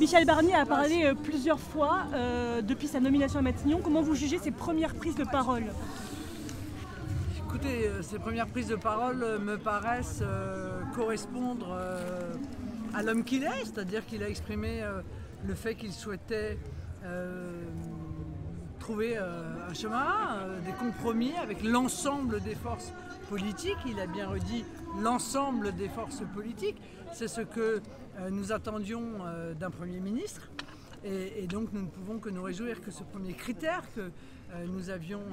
Michel Barnier a parlé plusieurs fois depuis sa nomination à Matignon. Comment vous jugez ses premières prises de parole? Écoutez, ces premières prises de parole me paraissent correspondre à l'homme qu'il est, c'est-à-dire qu'il a exprimé le fait qu'il souhaitait trouver un chemin, des compromis avec l'ensemble des forces politiques. Il a bien redit l'ensemble des forces politiques. C'est ce que nous attendions d'un Premier ministre. Et donc nous ne pouvons que nous réjouir que ce premier critère que nous avions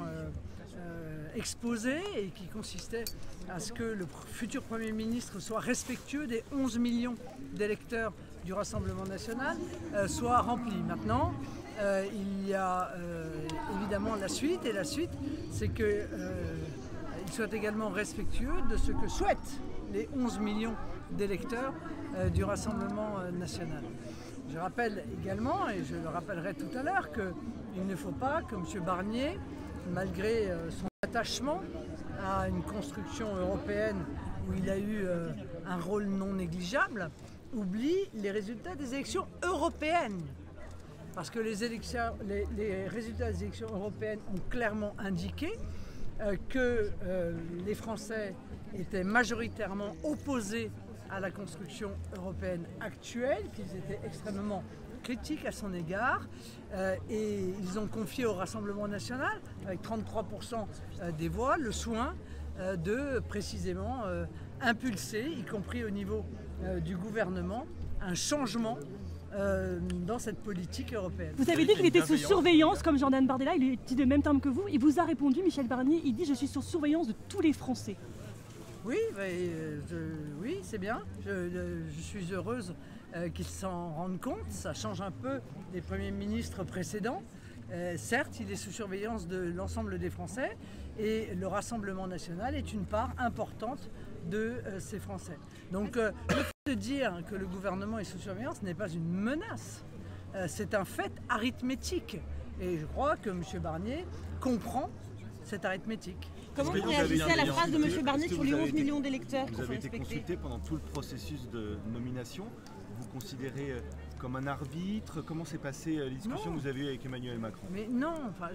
exposé et qui consistait à ce que le futur Premier ministre soit respectueux des 11 millions d'électeurs du Rassemblement national soit rempli. Maintenant, il y a évidemment la suite, et la suite c'est qu'il soit également respectueux de ce que souhaitent les 11 millions d'électeurs du Rassemblement national. Je rappelle également, et je le rappellerai tout à l'heure, qu'il ne faut pas que M. Barnier, malgré son attachement à une construction européenne où il a eu un rôle non négligeable, oublie les résultats des élections européennes. Parce que les résultats des élections européennes ont clairement indiqué que les Français étaient majoritairement opposés à la construction européenne actuelle, qu'ils étaient extrêmement critiques à son égard, et ils ont confié au Rassemblement national, avec 33% des voix, le soin de précisément impulser, y compris au niveau du gouvernement, un changement dans cette politique européenne. Vous avez dit qu'il était sous surveillance, comme Jordan Bardella, il dit le même terme que vous. Il vous a répondu, Michel Barnier, il dit « Je suis sous surveillance de tous les Français ». Oui, oui, c'est bien. Je suis heureuse qu'ils s'en rendent compte. Ça change un peu des premiers ministres précédents. Certes, il est sous surveillance de l'ensemble des Français et le Rassemblement national est une part importante de ces Français. Donc le fait de dire que le gouvernement est sous surveillance n'est pas une menace. C'est un fait arithmétique. Et je crois que M. Barnier comprend cette arithmétique. Comment vous réagissez à la phrase de M. Barnier sur les 11 millions d'électeurs qu'il faut respecter? Vous avez été consulté pendant tout le processus de nomination. Vous considérez comme un arbitre? Comment s'est passée les discussions que vous avez eues avec Emmanuel Macron? Mais non, enfin,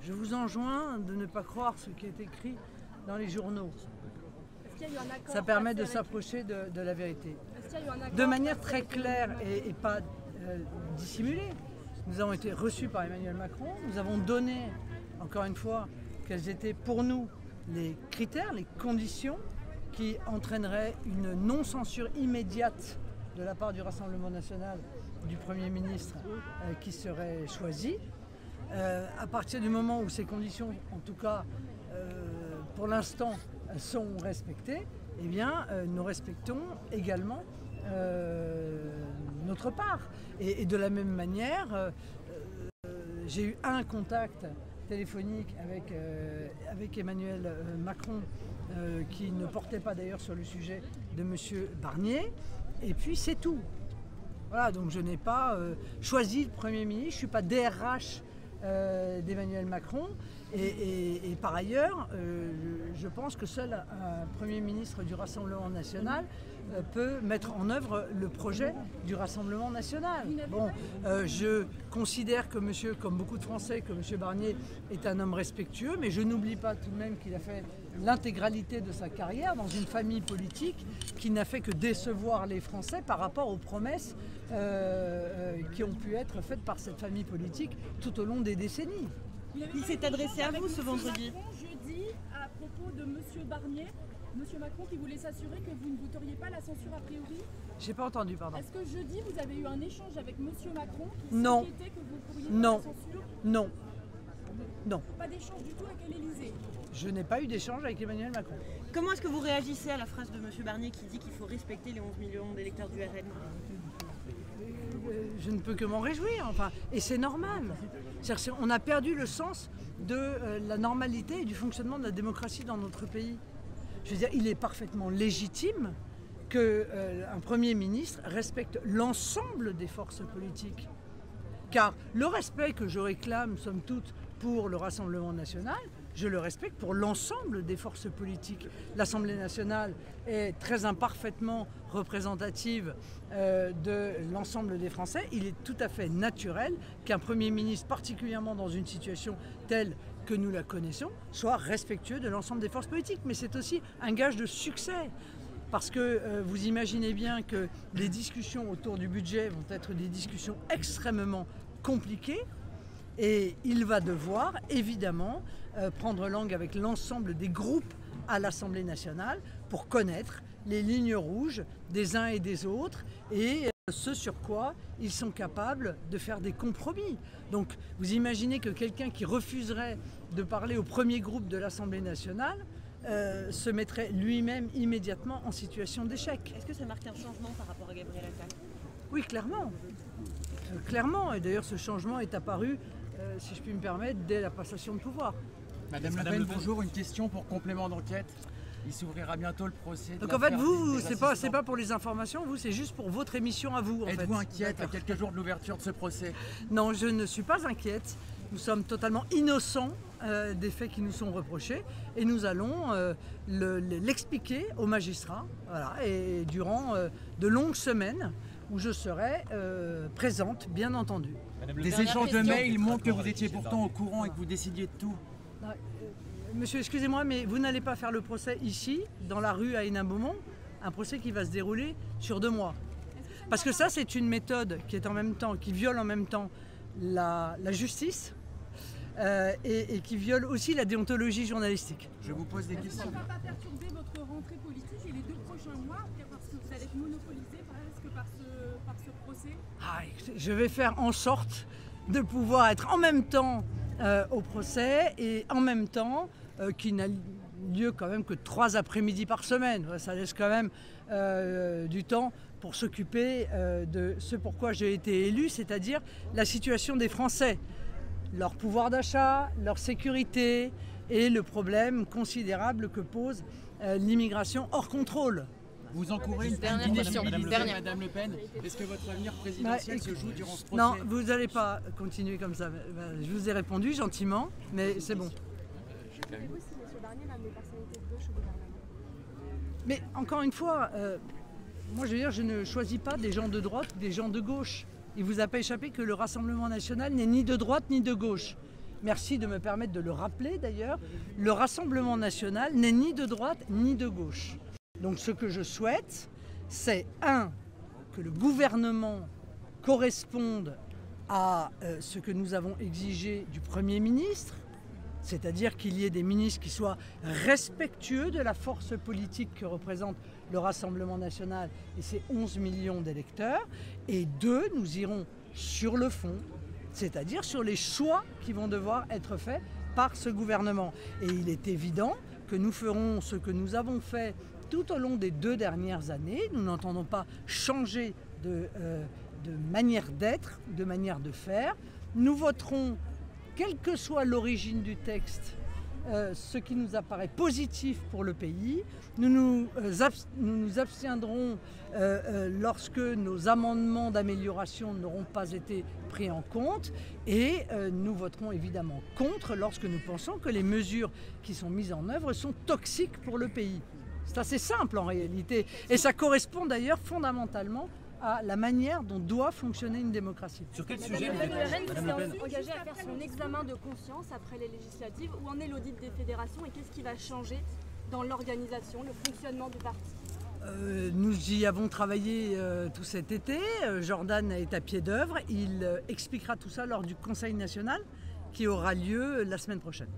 je vous enjoins de ne pas croire ce qui est écrit dans les journaux. Ça permet de s'approcher de la vérité. De manière très claire et pas dissimulée. Nous avons été reçus par Emmanuel Macron. Nous avons donné, encore une fois, quels étaient pour nous les critères, les conditions qui entraîneraient une non-censure immédiate de la part du Rassemblement national, du Premier ministre qui serait choisi. À partir du moment où ces conditions, en tout cas pour l'instant, sont respectées, eh bien nous respectons également notre part. Et de la même manière, j'ai eu un contact téléphonique avec Emmanuel Macron qui ne portait pas d'ailleurs sur le sujet de M. Barnier, et puis c'est tout. Voilà, donc je n'ai pas choisi le Premier ministre, je ne suis pas DRH d'Emmanuel Macron, et par ailleurs, je pense que seul un Premier ministre du Rassemblement national peut mettre en œuvre le projet du Rassemblement national. Bon, je considère que monsieur, comme beaucoup de Français, que M. Barnier est un homme respectueux, mais je n'oublie pas tout de même qu'il a fait l'intégralité de sa carrière dans une famille politique qui n'a fait que décevoir les Français par rapport aux promesses qui ont pu être faites par cette famille politique tout au long des décennies. Il s'est adressé à vous ce vendredi. Jeudi, à propos de M. Barnier, M. Macron qui voulait s'assurer que vous ne voteriez pas la censure a priori. J'ai pas entendu, pardon. Est-ce que jeudi vous avez eu un échange avec M. Macron qui non. s'inquiétait que vous pourriez non. pas la censure? Non. Non. Pas d'échange du tout avec l'Élysée? Je n'ai pas eu d'échange avec Emmanuel Macron. Comment est-ce que vous réagissez à la phrase de M. Barnier qui dit qu'il faut respecter les 11 millions d'électeurs du RN? Je ne peux que m'en réjouir, enfin, et c'est normal. On a perdu le sens de la normalité et du fonctionnement de la démocratie dans notre pays. Je veux dire, il est parfaitement légitime qu'un Premier ministre respecte l'ensemble des forces politiques. Car le respect que je réclame, somme toute, pour le Rassemblement national je le respecte pour l'ensemble des forces politiques. L'Assemblée nationale est très imparfaitement représentative de l'ensemble des Français. Il est tout à fait naturel qu'un Premier ministre, particulièrement dans une situation telle que nous la connaissons, soit respectueux de l'ensemble des forces politiques. Mais c'est aussi un gage de succès. Parce que vous imaginez bien que les discussions autour du budget vont être des discussions extrêmement compliquées. Et il va devoir, évidemment, prendre langue avec l'ensemble des groupes à l'Assemblée nationale pour connaître les lignes rouges des uns et des autres et ce sur quoi ils sont capables de faire des compromis. Donc vous imaginez que quelqu'un qui refuserait de parler au premier groupe de l'Assemblée nationale se mettrait lui-même immédiatement en situation d'échec. Est-ce que ça marque un changement par rapport à Gabriel Attal? Oui, clairement. Clairement, et d'ailleurs ce changement est apparu, si je puis me permettre, dès la passation de pouvoir. Madame Le Pen, bonjour, une question pour complément d'enquête. Il s'ouvrira bientôt le procès. Donc en fait, vous, c'est pas pour les informations, vous, c'est juste pour votre émission à vous. Êtes-vous inquiète à quelques jours de l'ouverture de ce procès? Non, je ne suis pas inquiète. Nous sommes totalement innocents des faits qui nous sont reprochés et nous allons l'expliquer aux magistrats, voilà, et durant de longues semaines où je serai présente, bien entendu. Des échanges de mails montrent que vous étiez pourtant au courant et que vous décidiez de tout. Monsieur, excusez-moi, mais vous n'allez pas faire le procès ici, dans la rue à Hénin-Beaumont, un procès qui va se dérouler sur 2 mois. Parce que ça, c'est une méthode qui est en même temps, qui viole en même temps la justice et qui viole aussi la déontologie journalistique. Je vous pose des questions. Ça ne va pas perturber votre rentrée politique et les 2 prochains mois, parce que vous allez être monopolisé presque par ce procès? Je vais faire en sorte de pouvoir être en même temps au procès et en même temps qui n'a lieu quand même que 3 après-midi par semaine. Ça laisse quand même du temps pour s'occuper de ce pourquoi j'ai été élu, c'est-à-dire la situation des Français, leur pouvoir d'achat, leur sécurité et le problème considérable que pose l'immigration hors contrôle. Vous encourez une peine d'inéligibilité, Madame Le Pen. Est-ce que votre avenir présidentiel se joue durant ce procès? Non, vous n'allez pas continuer comme ça. Je vous ai répondu gentiment, mais c'est bon. Mais encore une fois, moi je veux dire, je ne choisis pas des gens de droite ou des gens de gauche. Il vous a pas échappé que le Rassemblement national n'est ni de droite ni de gauche. Merci de me permettre de le rappeler d'ailleurs. Le Rassemblement national n'est ni de droite ni de gauche. Donc ce que je souhaite, c'est que le gouvernement corresponde à ce que nous avons exigé du Premier ministre, c'est-à-dire qu'il y ait des ministres qui soient respectueux de la force politique que représente le Rassemblement national et ses 11 millions d'électeurs. Et 2, nous irons sur le fond, c'est-à-dire sur les choix qui vont devoir être faits par ce gouvernement. Et il est évident que nous ferons ce que nous avons fait tout au long des 2 dernières années. Nous n'entendons pas changer de manière d'être, de manière de faire. Nous voterons, quelle que soit l'origine du texte, ce qui nous apparaît positif pour le pays. Nous nous abstiendrons lorsque nos amendements d'amélioration n'auront pas été pris en compte et nous voterons évidemment contre lorsque nous pensons que les mesures qui sont mises en œuvre sont toxiques pour le pays. C'est assez simple en réalité et ça correspond d'ailleurs fondamentalement à la manière dont doit fonctionner une démocratie. Sur quel sujet Madame Le Pen s'est engagée à faire son examen de conscience après les législatives. Où en est l'audit des fédérations et qu'est-ce qui va changer dans l'organisation, le fonctionnement du parti? Nous y avons travaillé tout cet été. Jordan est à pied d'œuvre. Il expliquera tout ça lors du Conseil national qui aura lieu la semaine prochaine.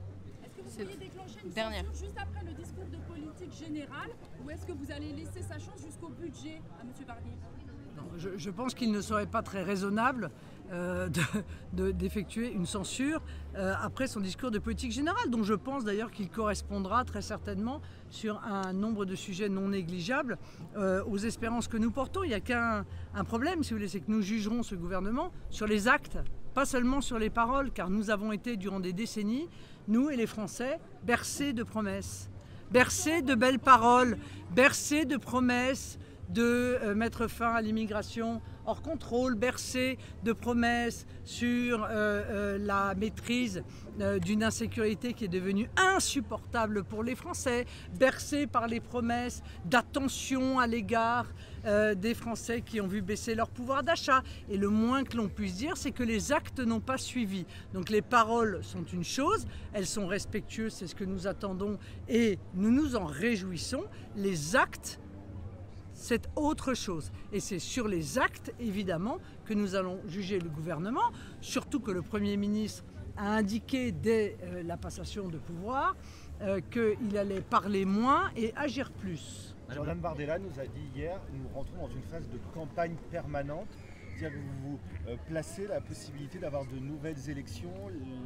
Est-ce que vous pourriez déclencher une censure juste après le discours de politique générale ou est-ce que vous allez laisser sa chance jusqu'au budget à M. Barnier? Je pense qu'il ne serait pas très raisonnable d'effectuer une censure après son discours de politique générale, dont je pense d'ailleurs qu'il correspondra très certainement sur un nombre de sujets non négligeables aux espérances que nous portons. Il n'y a qu'un problème, si vous voulez, c'est que nous jugerons ce gouvernement sur les actes, pas seulement sur les paroles, car nous avons été durant des décennies, nous et les Français, bercés de promesses, bercés de belles paroles, bercés de promesses, de mettre fin à l'immigration hors contrôle, bercé de promesses sur la maîtrise d'une insécurité qui est devenue insupportable pour les Français, bercé par les promesses d'attention à l'égard des Français qui ont vu baisser leur pouvoir d'achat. Et le moins que l'on puisse dire, c'est que les actes n'ont pas suivi. Donc les paroles sont une chose, elles sont respectueuses, c'est ce que nous attendons et nous nous en réjouissons. Les actes, c'est autre chose. Et c'est sur les actes, évidemment, que nous allons juger le gouvernement, surtout que le Premier ministre a indiqué dès la passation de pouvoir qu'il allait parler moins et agir plus. Jordan Bardella nous a dit hier, nous rentrons dans une phase de campagne permanente. C'est-à-dire que vous placez la possibilité d'avoir de nouvelles élections,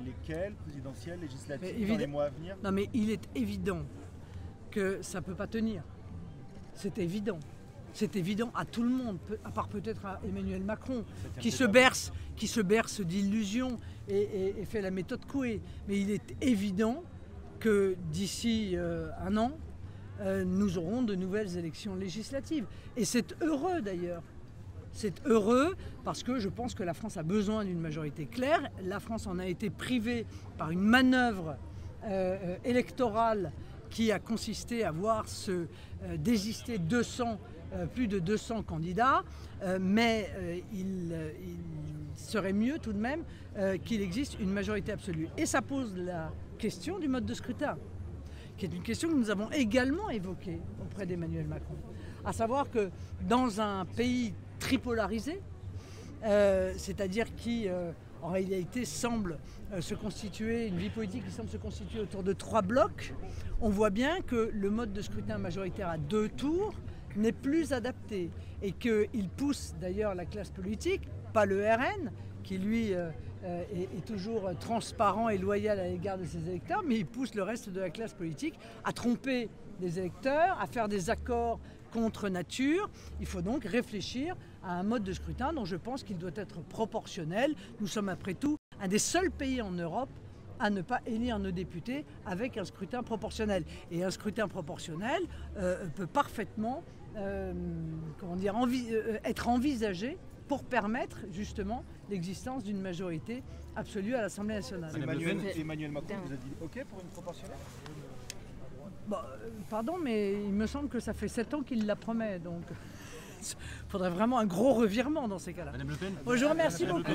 lesquelles, présidentielles, législatives, dans les mois à venir? Non mais il est évident que ça ne peut pas tenir. C'est évident. C'est évident à tout le monde, à part peut-être à Emmanuel Macron, qui se berce d'illusions et fait la méthode Coué. Mais il est évident que d'ici un an, nous aurons de nouvelles élections législatives. Et c'est heureux d'ailleurs. C'est heureux parce que je pense que la France a besoin d'une majorité claire. La France en a été privée par une manœuvre électorale qui a consisté à voir se désister plus de 200 candidats, mais il serait mieux tout de même qu'il existe une majorité absolue. Et ça pose la question du mode de scrutin, qui est une question que nous avons également évoquée auprès d'Emmanuel Macron. À savoir que dans un pays tripolarisé, c'est-à-dire qui en réalité semble se constituer, une vie politique qui semble se constituer autour de 3 blocs, on voit bien que le mode de scrutin majoritaire à 2 tours n'est plus adapté et qu'il pousse d'ailleurs la classe politique, pas le RN, qui lui est toujours transparent et loyal à l'égard de ses électeurs, mais il pousse le reste de la classe politique à tromper les électeurs, à faire des accords contre nature. Il faut donc réfléchir à un mode de scrutin dont je pense qu'il doit être proportionnel. Nous sommes après tout un des seuls pays en Europe à ne pas élire nos députés avec un scrutin proportionnel. Et un scrutin proportionnel peut parfaitement être envisagé pour permettre justement l'existence d'une majorité absolue à l'Assemblée nationale. Emmanuel Macron vous a dit OK pour une proportionnelle? Bon, pardon, mais il me semble que ça fait 7 ans qu'il la promet, donc il faudrait vraiment un gros revirement dans ces cas-là. Madame Le Pen. Bon, je vous remercie beaucoup.